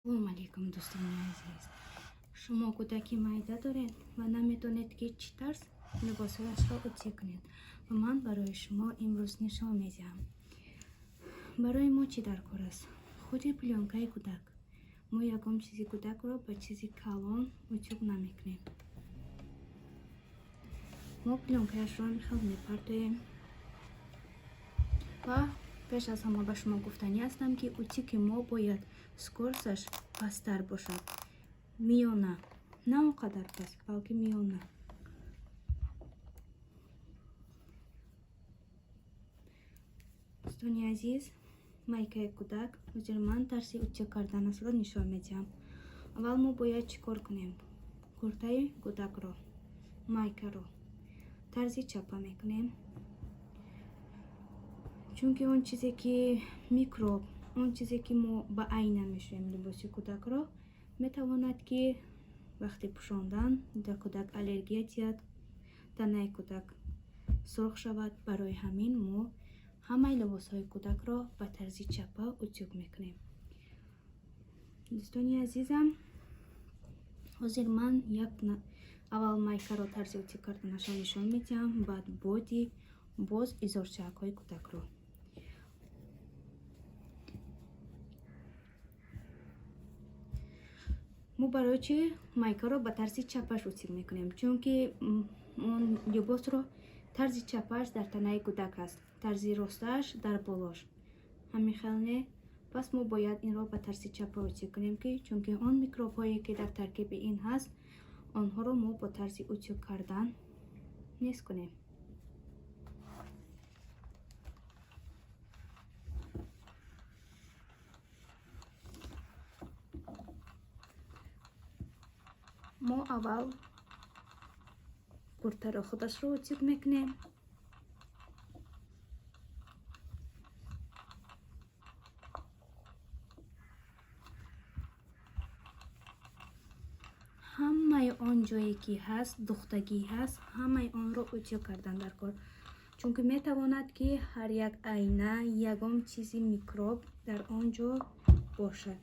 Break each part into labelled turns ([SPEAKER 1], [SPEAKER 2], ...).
[SPEAKER 1] Салом алейкум дӯстони азиз. Шумо кӯдаки майда доред ва наметонед ки чӣ тарз либосҳояшро утӣ кунед. Ва ман барои шумо имрӯз нишон медиҳам. Барои мо чӣ даркор аст? Худи плёнкаи кӯдак. Мо ягон чизи кӯдакро ба чизи калон утюг намекунем. Мо плёнкаашро мехел мепартоем ва пеш аз ҳама ба шумо гуфтанӣ ҳастам, ки утюги мо бояд скоросташ пасттар бошад. Миёна, на он қадар паст, балки миёна. Дӯстони азиз, майкаи кӯдак. Ҳозир ман тарзи утюг карданашро нишон медиҳам. Аввал мо бояд чӣ кор кунем? Куртаи кӯдакро, майкаро тарзи чапа мекунем. Чунки он чизе ки микроб, он чизе ки мо ба айн намешӯем либоси кӯдакро, метавонад ки вақти пӯшондан дар кӯдак аллергия диҳад, танаи кӯдак сурх шавад. Барои ҳамин мо ҳамаи либосҳои кӯдакро ба тарзи чапа утюг мекунем. Дӯстони азизам, ҳозир ман аввал майкаро тарзи утюг карданашро нишон медиҳам, баъд боди, боз изорчаакҳои кӯдакро. мо барои чӣ майкаро ба тарзи чапаш утюг мекунем? Чунки он либосро тарзи чапаш дар танаи кӯдак аст, тарзи росташ дар болош. Ҳамин хел не? Пас мо бояд инро ба тарзи чапа утюг кунем, чунки он микробҳое ки дар таркиби ин ҳаст, онҳоро мо бо тарзи утюг кардан нест кунем. мо аввал куртаро худашро утюг мекунем. ҳамаи он ҷое ки ҳаст, духтагӣ ҳаст, ҳамаи онро утюг кардан даркор. Чунки метавонад ки ҳар як айна, ягон чизи микроб дар он ҷо бошад.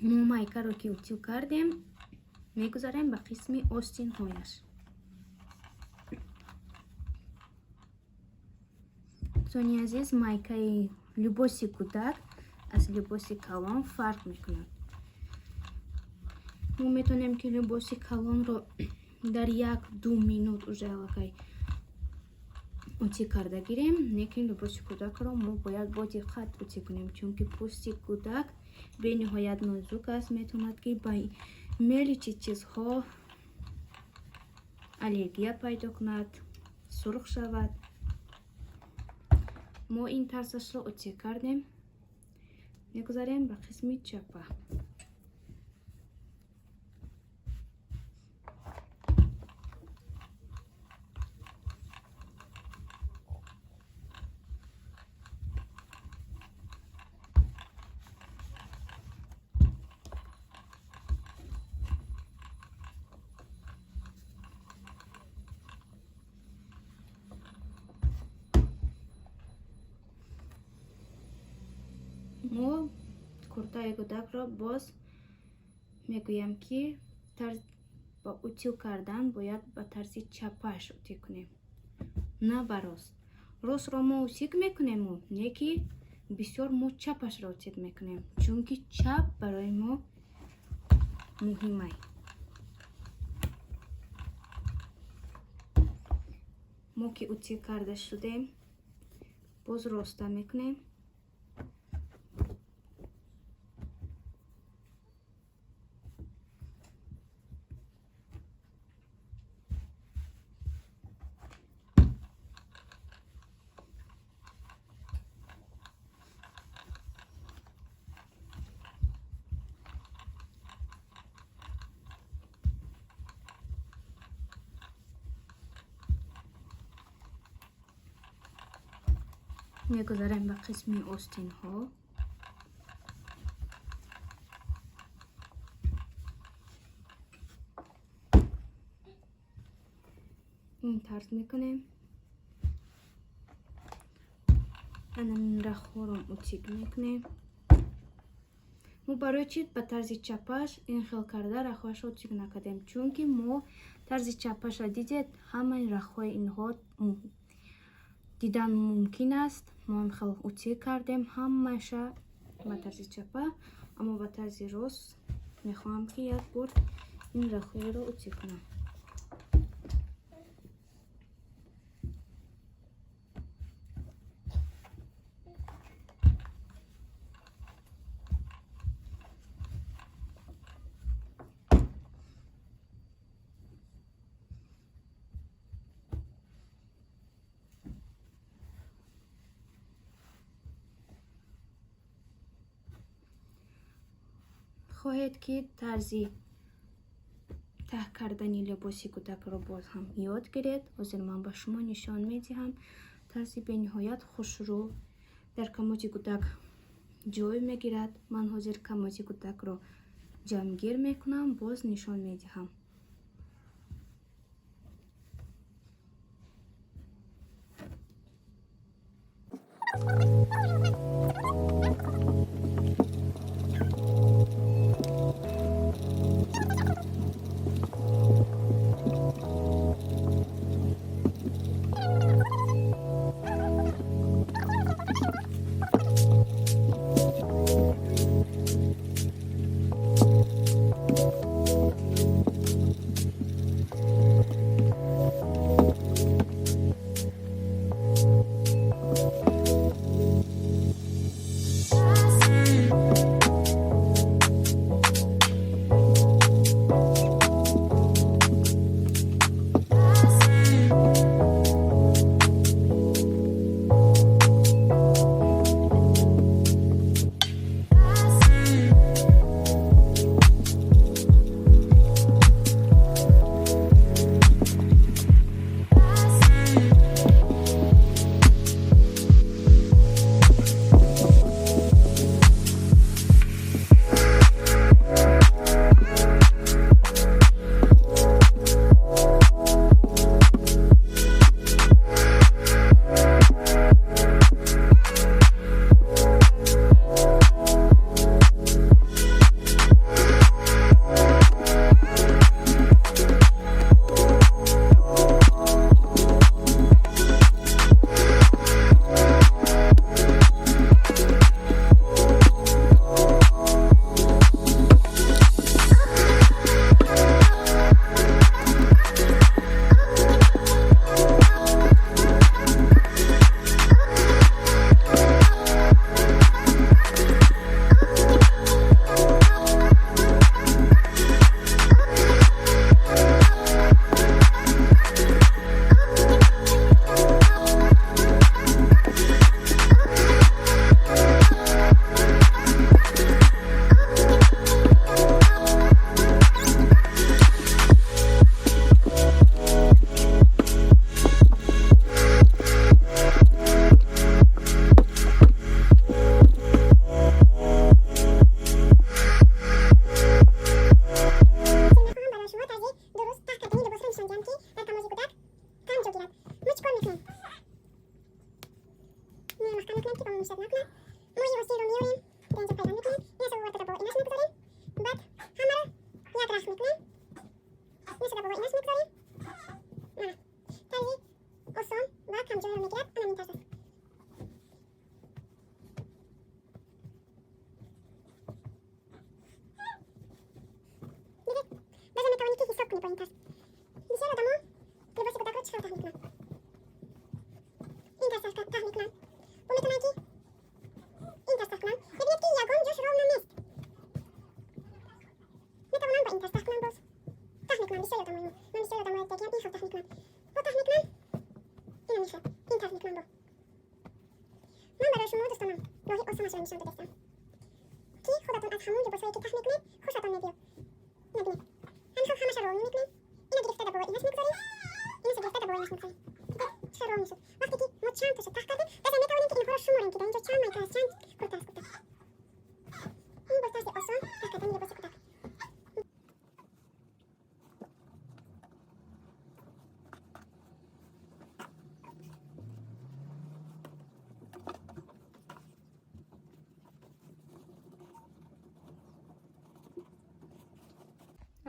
[SPEAKER 1] мо майкаро ки утюг кардем, мегузарем ба қисми остинҳояш. дӯстони азиз, майкаи либоси кӯдак аз либоси калон фарқ мекунад. мо метавонем ки либоси калонро дар 1-2 минут уже аллакай утюг карда гирем, лекин либоси кӯдакро мо бояд бо диққат утюг кунем, чунки пӯсти кӯдак бениҳоят нозук аст, метавонад ки ба мели чизҳо аллергия пайдо кунад, сурх шавад. мо ин тарзашро утюг кардем, мегузарем ба қисми чапа. мо куртаи кӯдакро боз мегӯям ки ба утюг кардан бояд ба тарзи чапаш утюг кунем, на ба рост. Ростро мо утюг мекунем, не ки бисёр мо чапашро утюг мекунем, чунки чап барои мо муҳимай. мо ки утюг карда шудем, боз роста мекунем. мегузарем ба қисми остинҳо. این طرز میکنیم. این رخها رو اتیک میکنیم. ما برای چی به طرز چپش این خیل کرده رخهاش رو اتیک نکردیم؟ چون که ما طرز چپش را دیدید، همه این رخهای اینها دیدن ممکن است. ما هم خیل اتیک کردیم همه‌شا به طرز چپه، اما به طرز راست میخوام که یک بار این رخهای رو اتیک کنم. خواهید که طرزی ته کردنی لباسی کودک رو باز هم یاد گیرید. حاضر من به شما نشان میدهم طرزی به نهایت خوش رو در کموج کودک جای میگیرد. من حاضر کموج کودک رو جمعگیر میکنم، باز نشان میدهم.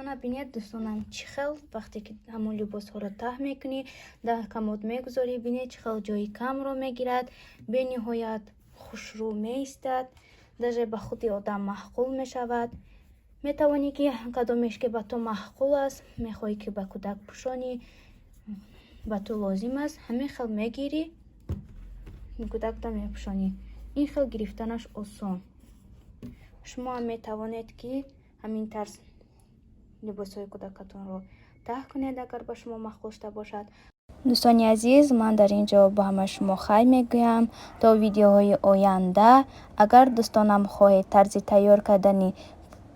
[SPEAKER 1] ана бинед дӯстонам чӣ хел вақте ки ҳамон либосҳоро таҳ мекунӣ, дар камод мегузорӣ, бинед чӣ хел ҷои камро мегирад, бениҳоят хушрӯ меистад, даже ба худи одам маҳқул мешавад. метавонӣ ки кадомеш ки ба ту маҳқул аст, мехоҳӣ ки ба кӯдак пӯшонӣ, ба ту лозим аст, ҳамин хел мегирӣ, кӯдакта мепӯшонӣ. ин хел гирифтанаш осон. шумо ҳам метавонед ки ҳамин тарз либосҳои кӯдакатонро таҳ кунед, агар ба шумо махкул шуда бошад. дӯстони азиз, ман дар ин ҷо ба ҳама шумо хайр мегӯям то видеоҳои оянда. агар дӯстонам хоҳед тарзи тайёр кардани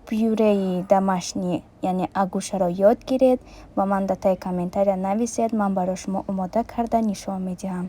[SPEAKER 1] пюреи домашни яъне агӯшаро ёд гиред, ба ман дар таи комментария нависед, ман барои шумо омода карда нишон медиҳам.